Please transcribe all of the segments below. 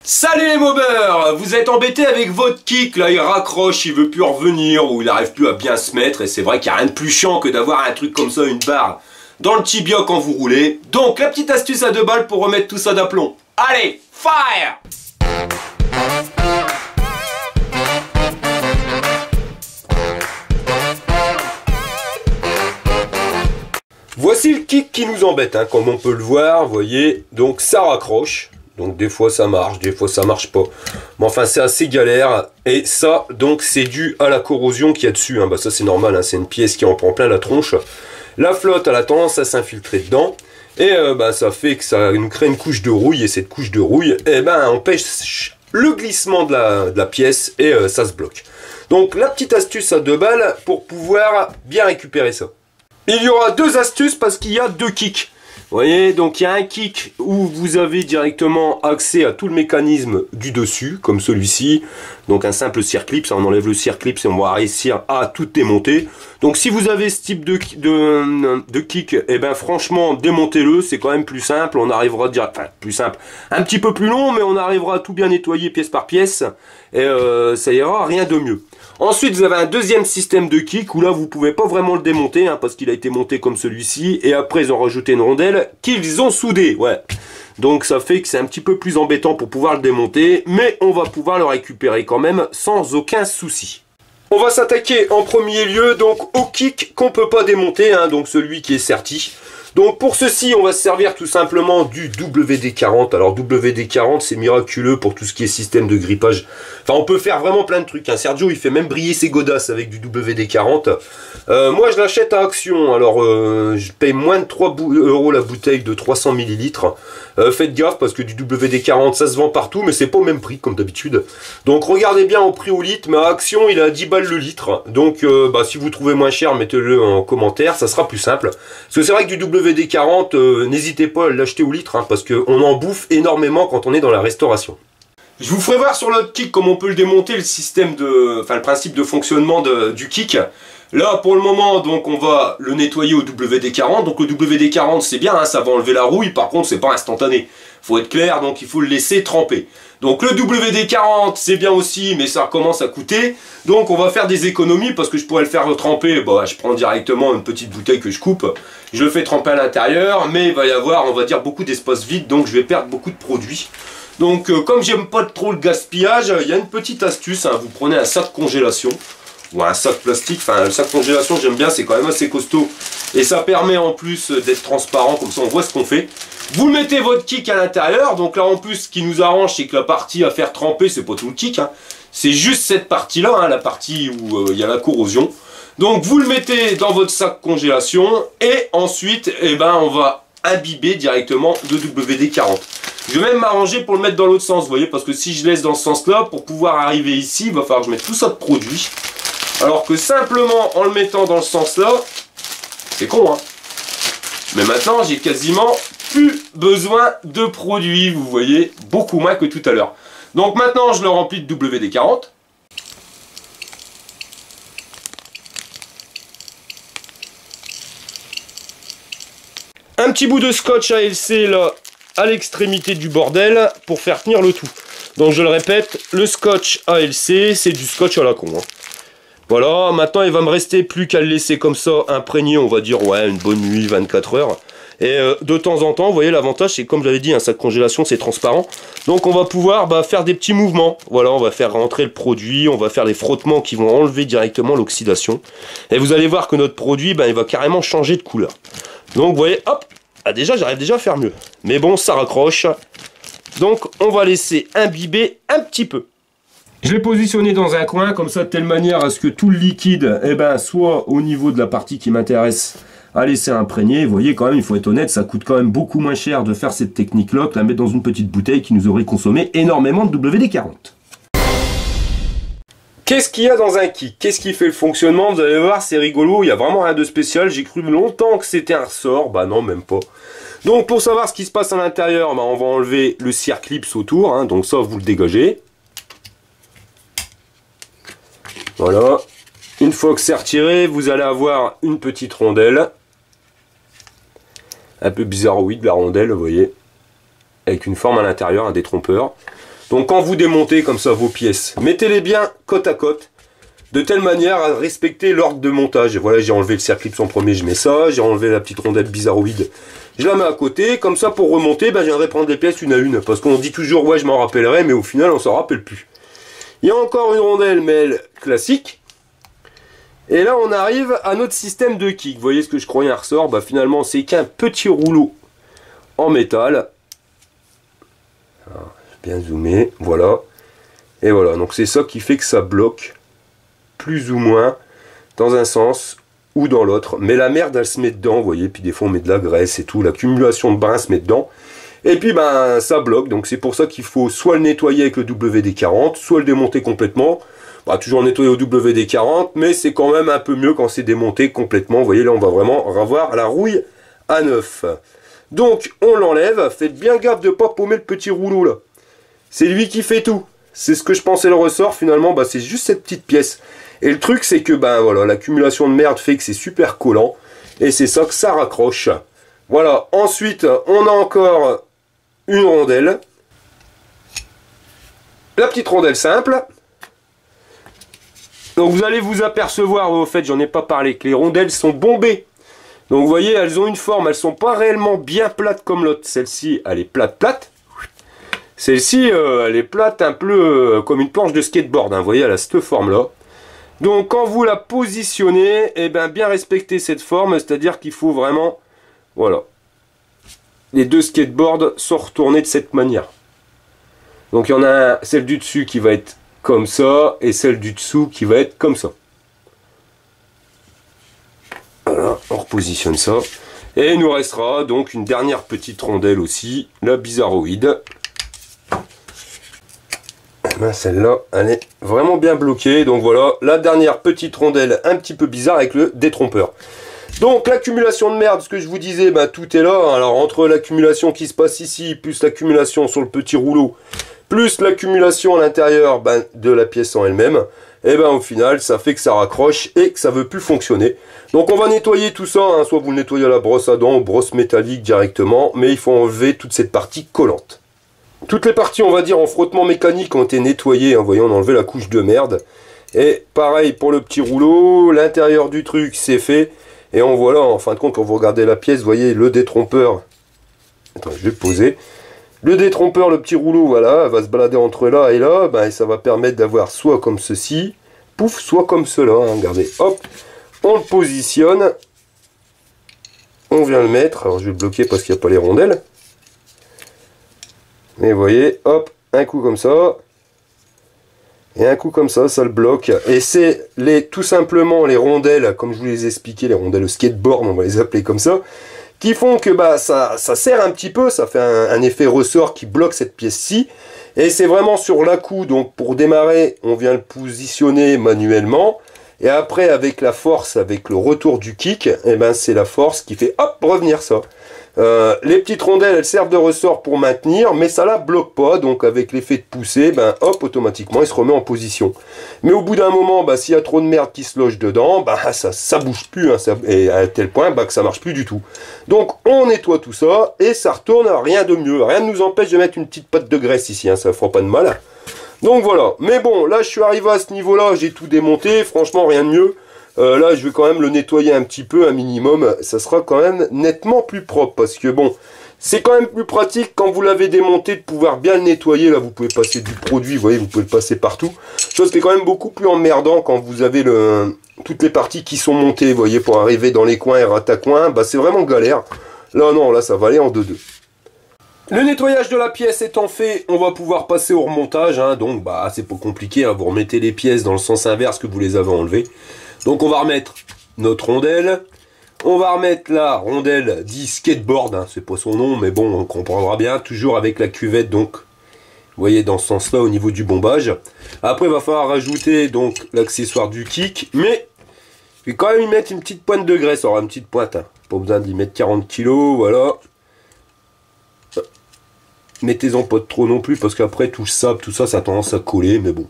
Salut les mobeurs! Vous êtes embêtés avec votre kick, là il raccroche, il veut plus revenir ou il n'arrive plus à bien se mettre et c'est vrai qu'il n'y a rien de plus chiant que d'avoir un truc comme ça, une barre dans le tibia quand vous roulez. Donc la petite astuce à 2 balles pour remettre tout ça d'aplomb. Allez, fire! Voici le kick qui nous embête, hein, comme on peut le voir, vous voyez, donc ça raccroche. Donc des fois ça marche, des fois ça marche pas. Mais enfin c'est assez galère. Et ça donc c'est dû à la corrosion qu'il y a dessus. Hein. Bah, ça c'est normal, hein. C'est une pièce qui en prend plein la tronche. La flotte a tendance à s'infiltrer dedans. Et bah, ça fait que ça nous crée une couche de rouille. Et cette couche de rouille empêche le glissement de la pièce. Et ça se bloque. Donc la petite astuce à 2 balles pour pouvoir bien récupérer ça. Il y aura 2 astuces parce qu'il y a 2 kicks. Vous voyez, donc il y a un kick où vous avez directement accès à tout le mécanisme du dessus, comme celui-ci. Donc un simple circlip, ça on enlève le circlip et on va réussir à tout démonter. Donc si vous avez ce type de kick, et ben franchement démontez-le, c'est quand même plus simple. On arrivera direct, enfin plus simple, un petit peu plus long, mais on arrivera à tout bien nettoyer pièce par pièce. Et ça ira, rien de mieux. Ensuite, vous avez un deuxième système de kick où là, vous pouvez pas vraiment le démonter hein, parce qu'il a été monté comme celui-ci. Et après, ils ont rajouté une rondelle qu'ils ont soudée. Ouais. Donc, ça fait que c'est un petit peu plus embêtant pour pouvoir le démonter. Mais on va pouvoir le récupérer quand même sans aucun souci. On va s'attaquer en premier lieu donc au kick qu'on peut pas démonter. Hein, donc, celui qui est serti. Donc pour ceci, on va se servir tout simplement du WD-40. Alors WD-40, c'est miraculeux pour tout ce qui est système de grippage. Enfin, on peut faire vraiment plein de trucs. Hein. Sergio, il fait même briller ses godasses avec du WD-40. Moi, je l'achète à Action. Alors, je paye moins de 3 € la bouteille de 300 ml. Faites gaffe parce que du WD-40, ça se vend partout, mais c'est pas au même prix comme d'habitude. Donc regardez bien au prix au litre. Mais à Action, il est à 10 balles le litre. Donc, si vous trouvez moins cher, mettez-le en commentaire. Ça sera plus simple. Parce que c'est vrai que du WD-40, n'hésitez pas à l'acheter au litre, hein, parce qu'on en bouffe énormément quand on est dans la restauration. Je vous ferai voir sur l'autre kick comment on peut le démonter, le principe de fonctionnement du kick. Là, pour le moment, donc on va le nettoyer au WD-40. Donc le WD-40, c'est bien, hein, ça va enlever la rouille. Par contre, c'est pas instantané. Faut être clair, donc il faut le laisser tremper. Donc le WD-40, c'est bien aussi, mais ça commence à coûter. Donc on va faire des économies parce que je pourrais le faire tremper. Bah, je prends directement une petite bouteille que je coupe. Je le fais tremper à l'intérieur, mais il va y avoir, on va dire, beaucoup d'espace vide. Donc je vais perdre beaucoup de produits. Donc comme j'aime pas trop le gaspillage, il y a une petite astuce. Hein, vous prenez un sac congélation. Ou un sac plastique, enfin le sac congélation j'aime bien, c'est quand même assez costaud. Et ça permet en plus d'être transparent, comme ça on voit ce qu'on fait. Vous mettez votre kick à l'intérieur, donc là en plus ce qui nous arrange c'est que la partie à faire tremper c'est pas tout le kick, hein. C'est juste cette partie là, hein, la partie où il y a la corrosion. Donc vous le mettez dans votre sac congélation et ensuite on va imbiber directement de WD-40. Je vais même m'arranger pour le mettre dans l'autre sens, vous voyez, parce que si je laisse dans ce sens là, pour pouvoir arriver ici, il va falloir que je mette tout ça de produit. Alors que simplement en le mettant dans le sens là, c'est con hein. Mais maintenant j'ai quasiment plus besoin de produits, vous voyez, beaucoup moins que tout à l'heure. Donc maintenant je le remplis de WD-40. Un petit bout de scotch ALC là à l'extrémité du bordel pour faire tenir le tout. Donc je le répète, le scotch ALC c'est du scotch à la con hein. Voilà, maintenant il va me rester plus qu'à le laisser comme ça imprégné, on va dire, ouais, une bonne nuit, 24 heures. Et de temps en temps, vous voyez, l'avantage c'est comme j'avais dit, un sac congélation c'est transparent. Donc on va pouvoir faire des petits mouvements. Voilà, on va faire rentrer le produit, on va faire des frottements qui vont enlever directement l'oxydation. Et vous allez voir que notre produit, il va carrément changer de couleur. Donc vous voyez, hop, déjà j'arrive déjà à faire mieux. Mais bon, ça raccroche. Donc on va laisser imbiber un petit peu. Je l'ai positionné dans un coin, comme ça, de telle manière à ce que tout le liquide, soit au niveau de la partie qui m'intéresse, à laisser imprégner. Vous voyez, quand même, il faut être honnête, ça coûte quand même beaucoup moins cher de faire cette technique-là que la mettre dans une petite bouteille qui nous aurait consommé énormément de WD-40. Qu'est-ce qu'il y a dans un kick? Qu'est-ce qui fait le fonctionnement? Vous allez voir, c'est rigolo, il y a vraiment rien de spécial. J'ai cru longtemps que c'était un ressort, bah non, même pas. Donc, pour savoir ce qui se passe à l'intérieur, on va enlever le circlip autour, hein, donc ça, vous le dégagez. Voilà, une fois que c'est retiré, vous allez avoir une petite rondelle. Un peu bizarroïde la rondelle, vous voyez. Avec une forme à l'intérieur, un détrompeur. Donc quand vous démontez comme ça vos pièces, mettez-les bien côte à côte, de telle manière à respecter l'ordre de montage. Et voilà, j'ai enlevé le circlips en premier, je mets ça, j'ai enlevé la petite rondelle bizarroïde, je la mets à côté, comme ça pour remonter, ben, je viendrai prendre les pièces une à une, parce qu'on dit toujours ouais je m'en rappellerai, mais au final on s'en rappelle plus. Il y a encore une rondelle, mais elle classique. Et là on arrive à notre système de kick. Vous voyez ce que je croyais un ressort, bah finalement c'est qu'un petit rouleau en métal. Alors, bien zoomé, voilà. Et voilà, donc c'est ça qui fait que ça bloque plus ou moins dans un sens ou dans l'autre. Mais la merde elle se met dedans, vous voyez, puis des fois on met de la graisse et tout, l'accumulation de brin se met dedans. Et puis ben ça bloque, donc c'est pour ça qu'il faut soit le nettoyer avec le WD-40, soit le démonter complètement. Bah, toujours nettoyer au WD-40, mais c'est quand même un peu mieux quand c'est démonté complètement. Vous voyez, là, on va vraiment avoir la rouille à neuf. Donc, on l'enlève. Faites bien gaffe de ne pas paumer le petit rouleau, là. C'est lui qui fait tout. C'est ce que je pensais le ressort, finalement, bah, c'est juste cette petite pièce. Et le truc, c'est que, ben voilà, l'accumulation de merde fait que c'est super collant. Et c'est ça que ça raccroche. Voilà. Ensuite, on a encore une rondelle. La petite rondelle simple. Donc vous allez vous apercevoir, au fait j'en ai pas parlé, que les rondelles sont bombées. Donc vous voyez, elles ont une forme, elles sont pas réellement bien plates comme l'autre. Celle-ci, elle est plate. Celle-ci, elle est plate un peu comme une planche de skateboard. Hein. Vous voyez, elle a cette forme-là. Donc quand vous la positionnez, eh bien respectez cette forme, c'est-à-dire qu'il faut vraiment, voilà, les deux skateboards sont retournés de cette manière. Donc il y en a celle du dessus qui va être comme ça, et celle du dessous qui va être comme ça. Voilà, on repositionne ça. Et il nous restera donc une dernière petite rondelle aussi, la bizarroïde. Ben celle-là, elle est vraiment bien bloquée. Donc voilà, la dernière petite rondelle un petit peu bizarre avec le détrompeur. Donc l'accumulation de merde, ce que je vous disais, ben, tout est là. Alors entre l'accumulation qui se passe ici, plus l'accumulation sur le petit rouleau, plus l'accumulation à l'intérieur de la pièce en elle-même, et ben au final ça fait que ça raccroche et que ça veut plus fonctionner. Donc on va nettoyer tout ça, hein, soit vous le nettoyez à la brosse à dents ou brosse métallique directement, mais il faut enlever toute cette partie collante. Toutes les parties, on va dire, en frottement mécanique ont été nettoyées, hein, vous voyez, on a enlevé la couche de merde. Et pareil pour le petit rouleau, l'intérieur du truc c'est fait, et on voit là, en fin de compte, quand vous regardez la pièce, vous voyez le détrompeur. Attends, je vais le poser. Le détrompeur, le petit rouleau, voilà, va se balader entre là et là, et ça va permettre d'avoir soit comme ceci, pouf, soit comme cela, hein, regardez, hop, on le positionne, on vient le mettre, alors je vais le bloquer parce qu'il n'y a pas les rondelles, mais vous voyez, hop, un coup comme ça, et un coup comme ça le bloque, et c'est tout simplement les rondelles, comme je vous les ai expliqué, les rondelles skateboard, on va les appeler comme ça, qui font que ça serre un petit peu, ça fait un effet ressort qui bloque cette pièce-ci. Et c'est vraiment sur l'à-coup, donc pour démarrer, on vient le positionner manuellement. Et après, avec la force, avec le retour du kick, c'est la force qui fait hop, revenir ça. Les petites rondelles, elles servent de ressort pour maintenir, mais ça la bloque pas, donc avec l'effet de poussée, hop, automatiquement, il se remet en position. Mais au bout d'un moment, s'il y a trop de merde qui se loge dedans, ça bouge plus, hein, et à tel point que ça marche plus du tout. Donc on nettoie tout ça, et ça retourne, rien de mieux. Rien ne nous empêche de mettre une petite patte de graisse ici, hein, ça ne fera pas de mal. Donc voilà, mais bon, là je suis arrivé à ce niveau-là, j'ai tout démonté, franchement rien de mieux. Là, je vais quand même le nettoyer un petit peu, un minimum. Ça sera quand même nettement plus propre. Parce que bon, c'est quand même plus pratique quand vous l'avez démonté de pouvoir bien le nettoyer. Là, vous pouvez passer du produit, vous voyez, vous pouvez le passer partout. Chose qui est quand même beaucoup plus emmerdant quand vous avez toutes les parties qui sont montées, vous voyez, pour arriver dans les coins et ratacoins. C'est vraiment galère. Là, non, là, ça va aller en 2-2. Le nettoyage de la pièce étant fait, on va pouvoir passer au remontage. Hein, donc, c'est pas compliqué. Hein, vous remettez les pièces dans le sens inverse que vous les avez enlevées. Donc on va remettre notre rondelle, on va remettre la rondelle dit skateboard, hein, c'est pas son nom, mais bon, on comprendra bien, toujours avec la cuvette, donc, vous voyez, dans ce sens-là, au niveau du bombage. Après, il va falloir rajouter, donc, l'accessoire du kick, mais, je vais quand même y mettre une petite pointe de graisse, alors une petite pointe, hein, pas besoin d'y mettre 40 kg, voilà. Mettez-en pas trop non plus, parce qu'après, tout le sable, tout ça, ça a tendance à coller, mais bon.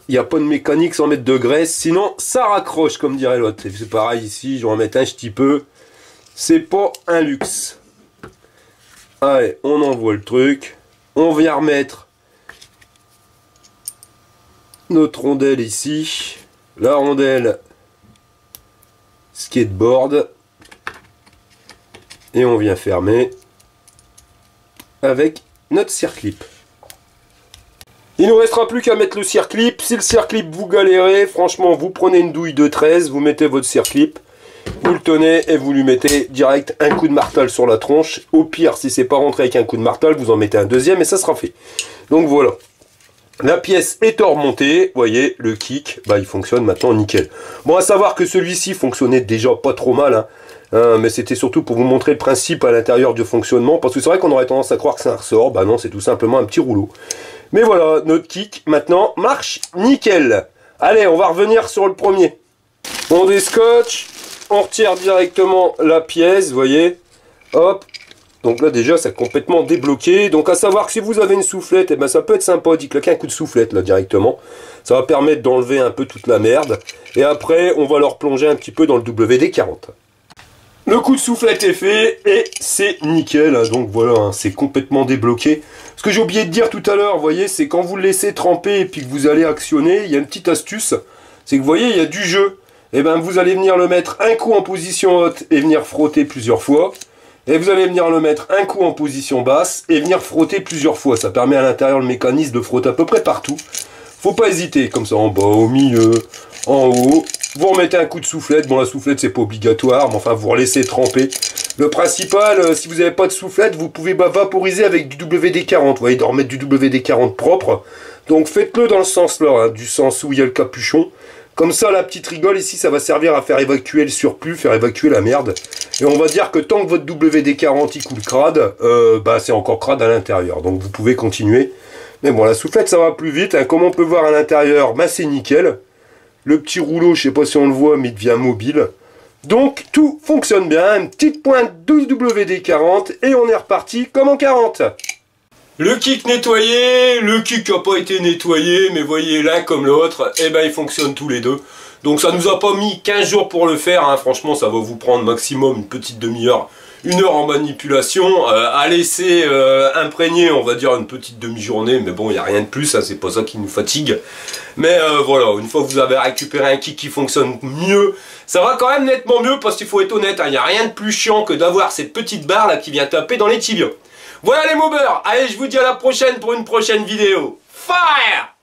Il n'y a pas de mécanique sans mettre de graisse, sinon ça raccroche comme dirait l'autre. C'est pareil ici, je vais en mettre un petit peu. C'est pas un luxe. Allez, on envoie le truc. On vient remettre notre rondelle ici. La rondelle skateboard. Et on vient fermer avec notre circlip. Il ne nous restera plus qu'à mettre le circlip. Si le circlip vous galérez, franchement, vous prenez une douille de 13, vous mettez votre circlip, vous le tenez et vous lui mettez direct un coup de marteau sur la tronche. Au pire, si c'est pas rentré avec un coup de marteau, vous en mettez un deuxième et ça sera fait. Donc voilà. La pièce est remontée, vous voyez, le kick, bah, il fonctionne maintenant nickel. Bon, à savoir que celui-ci fonctionnait déjà pas trop mal, hein, mais c'était surtout pour vous montrer le principe à l'intérieur du fonctionnement, parce que c'est vrai qu'on aurait tendance à croire que c'est un ressort, bah non, c'est tout simplement un petit rouleau. Mais voilà, notre kick, maintenant, marche nickel. Allez, on va revenir sur le premier. On déscotche, on retire directement la pièce, vous voyez, hop. Donc là déjà c'est complètement débloqué. Donc à savoir que si vous avez une soufflette, eh ben, ça peut être sympa d'y claquer un coup de soufflette là directement. Ça va permettre d'enlever un peu toute la merde. Et après on va leur plonger un petit peu dans le WD-40. Le coup de soufflette est fait et c'est nickel. Donc voilà, hein, c'est complètement débloqué. Ce que j'ai oublié de dire tout à l'heure, vous voyez, c'est quand vous le laissez tremper et puis que vous allez actionner, il y a une petite astuce. C'est que vous voyez, il y a du jeu. Et ben vous allez venir le mettre un coup en position haute et venir frotter plusieurs fois. Et vous allez venir le mettre un coup en position basse et venir frotter plusieurs fois. Ça permet à l'intérieur le mécanisme de frotter à peu près partout. Faut pas hésiter, comme ça en bas, au milieu, en haut. Vous remettez un coup de soufflette. Bon, la soufflette c'est pas obligatoire, mais enfin vous relaissez tremper. Le principal, si vous n'avez pas de soufflette, vous pouvez vaporiser avec du WD-40. Vous voyez, de remettre du WD-40 propre. Donc faites-le dans le sens là, hein, du sens où il y a le capuchon. Comme ça, la petite rigole ici, ça va servir à faire évacuer le surplus, faire évacuer la merde. Et on va dire que tant que votre WD-40 il coule crade, bah c'est encore crade à l'intérieur. Donc vous pouvez continuer. Mais bon, la soufflette, ça va plus vite. Hein. Comme on peut voir à l'intérieur, bah c'est nickel. Le petit rouleau, je sais pas si on le voit, mais il devient mobile. Donc tout fonctionne bien. Une petite pointe de WD-40 et on est reparti comme en 40. Le kick nettoyé, le kick n'a pas été nettoyé, mais voyez l'un comme l'autre, eh ben ils fonctionnent tous les deux. Donc ça nous a pas mis 15 jours pour le faire, hein. Franchement ça va vous prendre maximum une petite demi-heure, 1 heure en manipulation, à laisser imprégner on va dire une petite demi-journée, mais bon il n'y a rien de plus, hein, c'est pas ça qui nous fatigue. Mais voilà, une fois que vous avez récupéré un kick qui fonctionne mieux, ça va quand même nettement mieux parce qu'il faut être honnête, hein, il n'y a rien de plus chiant que d'avoir cette petite barre là qui vient taper dans les tibias. Voilà les mobbers, allez je vous dis à la prochaine pour une prochaine vidéo. Fire!